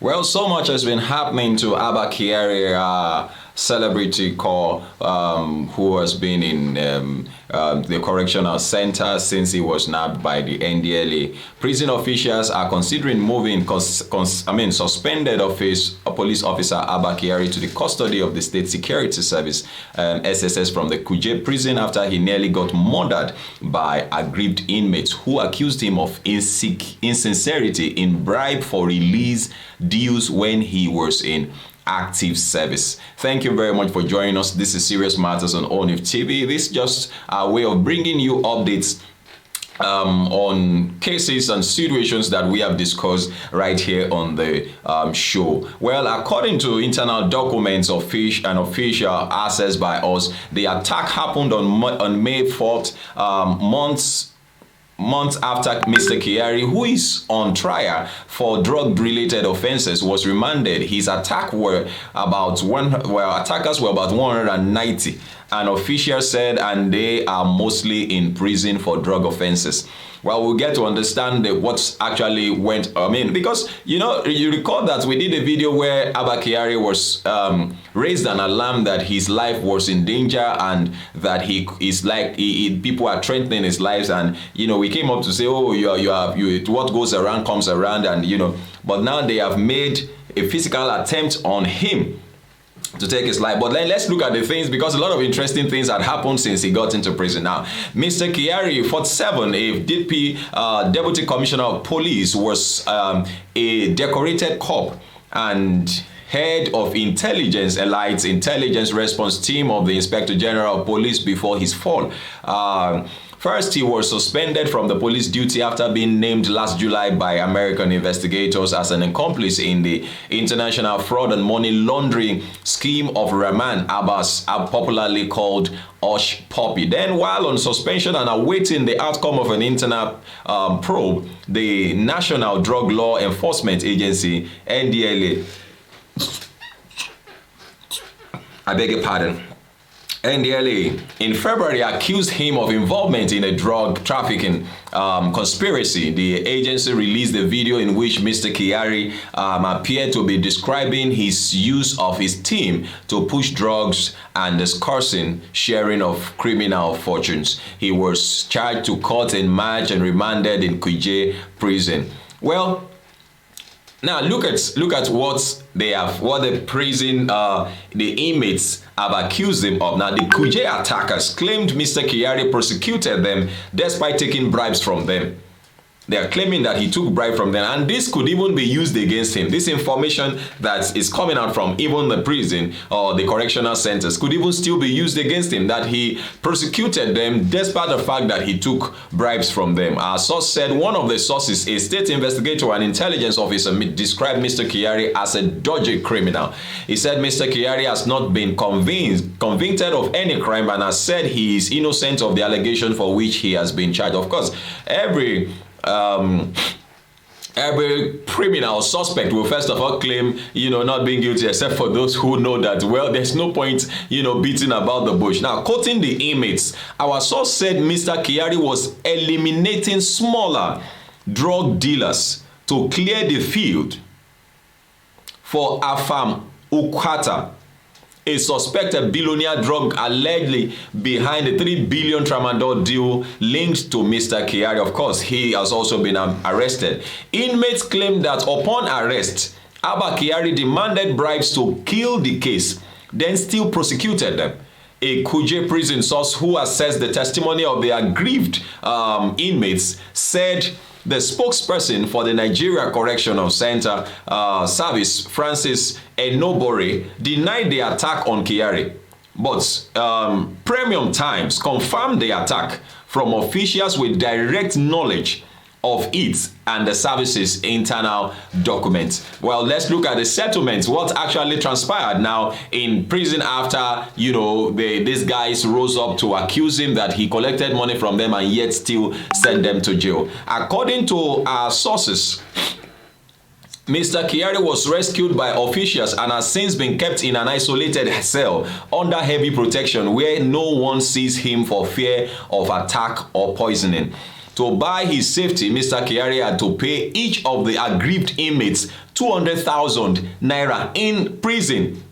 Well, so much has been happening to Abba Kyari, celebrity call, who has been in the correctional center since he was nabbed by the NDLA. Prison officials are considering moving suspended police officer Abba Kyari to the custody of the State Security Service, SSS, from the Kuje prison after he nearly got murdered by aggrieved inmates who accused him of insincerity in bribe for release deals when he was in active service. Thank you very much for joining us. This is Serious Matters on ONIF TV. This is just a way of bringing you updates on cases and situations that we have discussed right here on the show. Well, according to internal documents and official access by us, the attack happened on May 4th, months after Mr. Kyari, who is on trial for drug-related offenses, was remanded. His attackers were about 190, and officials said, and they are mostly in prison for drug offenses. Well, we'll get to understand what's actually went. Because you recall that we did a video where Abba Kyari was raised an alarm that his life was in danger and that people are threatening his lives, and we came up to say, oh, what goes around comes around, and but now they have made a physical attempt on him to take his life. But then let's look at the things, because a lot of interesting things had happened since he got into prison. Now, Mr. Kyari, 47, a DP, Deputy Commissioner of Police, was a decorated cop and head of intelligence, Elite's intelligence response team of the Inspector General of Police before his fall. First, he was suspended from the police duty after being named last July by American investigators as an accomplice in the international fraud and money laundering scheme of Rahman Abbas, popularly called Osh Poppy. Then, while on suspension and awaiting the outcome of an internal probe, the National Drug Law Enforcement Agency, NDLA, I beg your pardon, NDLA, in February accused him of involvement in a drug trafficking conspiracy. The agency released a video in which Mr. Kyari appeared to be describing his use of his team to push drugs and discussing sharing of criminal fortunes. He was charged to court in March and remanded in Kuje prison. Well, now look at what the prison, the inmates have accused him of. Now, the Kuje attackers claimed Mr. Kyari prosecuted them despite taking bribes from them. They are claiming that he took bribe from them, and this could even be used against him. This information that is coming out from even the prison or the correctional centers could even still be used against him, that he prosecuted them despite the fact that he took bribes from them. Our source said one of the sources, a state investigator and intelligence officer, described Mr. Kyari as a dodgy criminal. He said Mr. Kyari has not been convicted of any crime and has said he is innocent of the allegation for which he has been charged. Of course, every criminal suspect will first of all claim, not being guilty, except for those who know that, well, there's no point, beating about the bush. Now, quoting the inmates, our source said Mr. Kyari was eliminating smaller drug dealers to clear the field for Afam Ukwata, a suspected billionaire drug allegedly behind the 3 billion tramadol deal linked to Mr. Kyari. Of course, he has also been arrested. Inmates claim that upon arrest, Abba Kyari demanded bribes to kill the case, then still prosecuted them. A Kuje prison source who assessed the testimony of the aggrieved inmates said the spokesperson for the Nigeria Correctional Center Service, Francis Enobore, denied the attack on Kyari. But Premium Times confirmed the attack from officials with direct knowledge of it and the service's internal documents. Well, let's look at the settlements. What actually transpired now in prison after, these guys rose up to accuse him that he collected money from them and yet still sent them to jail. According to our sources, Mr. Kyari was rescued by officials and has since been kept in an isolated cell under heavy protection where no one sees him for fear of attack or poisoning. To buy his safety, Mr. Kyari had to pay each of the aggrieved inmates 200,000 naira in prison.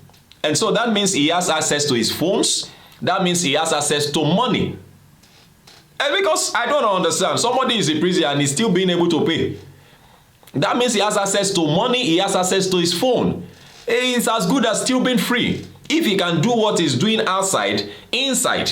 And so that means he has access to his phones. That means he has access to money. And because I don't understand, somebody is in prison and he's still being able to pay. That means he has access to money, he has access to his phone. It's as good as still being free. If he can do what he's doing outside, inside.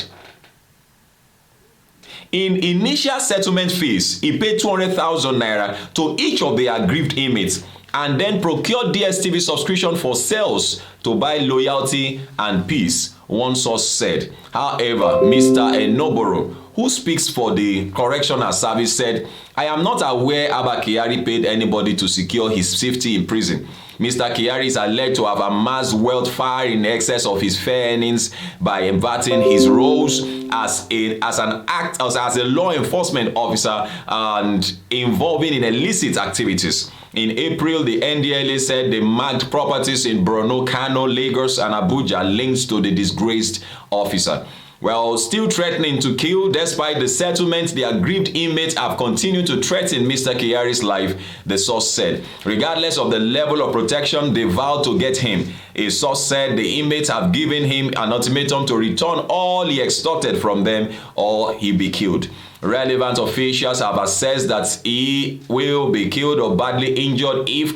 In initial settlement fees, he paid 200,000 naira to each of the aggrieved inmates and then procured DSTV subscription for sales to buy loyalty and peace, one source said. However, Mr. Enoboro, who speaks for the correctional service, said, "I am not aware Abba Kyari paid anybody to secure his safety in prison. Mr. Kyari is alleged to have amassed wealth far in excess of his fair earnings by inverting his roles as a law enforcement officer and involving in illicit activities." In April, the NDLA said they marked properties in Borno, Kano, Lagos, and Abuja linked to the disgraced officer. Well, still threatening to kill. Despite the settlement, the aggrieved inmates have continued to threaten Mr. Kyari's life, the source said. Regardless of the level of protection they vowed to get him, a source said the inmates have given him an ultimatum to return all he extorted from them or he be killed. Relevant officials have assessed that he will be killed or badly injured if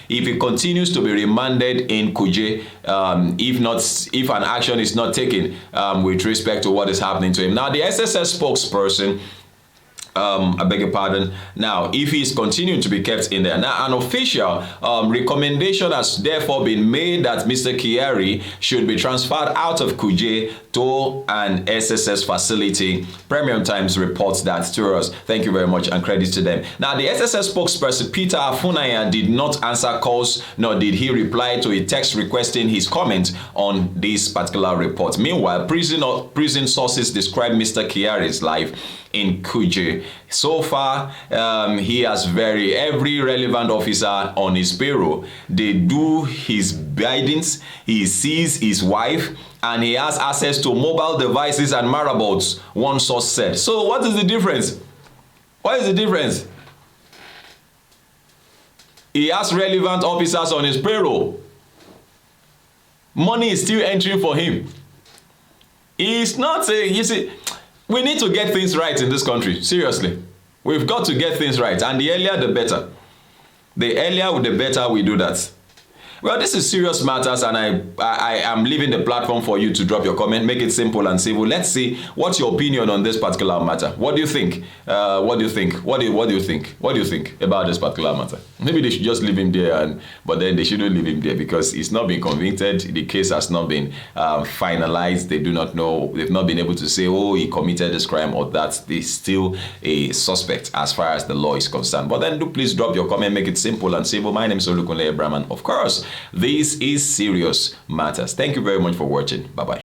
he continues to be remanded in Kuje, if an action is not taken with respect to what is happening to him. Now, the SSS spokesperson, I beg your pardon. Now, if he is continuing to be kept in there. Now, an official recommendation has therefore been made that Mr. Kyari should be transferred out of Kuje to an SSS facility. Premium Times reports that to us. Thank you very much and credit to them. Now, the SSS spokesperson Peter Afunaya did not answer calls, nor did he reply to a text requesting his comment on this particular report. Meanwhile, prison sources describe Mr. Kyari's life in Kuje. So far, he has every relevant officer on his payroll. They do his guidance, he sees his wife, and he has access to mobile devices and marabouts, one source said. So what is the difference? What is the difference? He has relevant officers on his payroll. Money is still entering for him. He's not saying, you see, we need to get things right in this country. Seriously. We've got to get things right. And the earlier, the better. The earlier, the better we do that. Well, this is serious matters, and I am leaving the platform for you to drop your comment. Make it simple and civil. Let's see what's your opinion on this particular matter. What do you think? What do you think? What do you think? What do you think about this particular matter? Maybe they should just leave him there, but then they shouldn't leave him there because he's not been convicted. The case has not been finalized. They do not know. They've not been able to say, oh, he committed this crime or that. He's still a suspect as far as the law is concerned. But then do please drop your comment. Make it simple and civil. My name is Olukunle Abraham. Of course, this is serious matters. Thank you very much for watching. Bye-bye.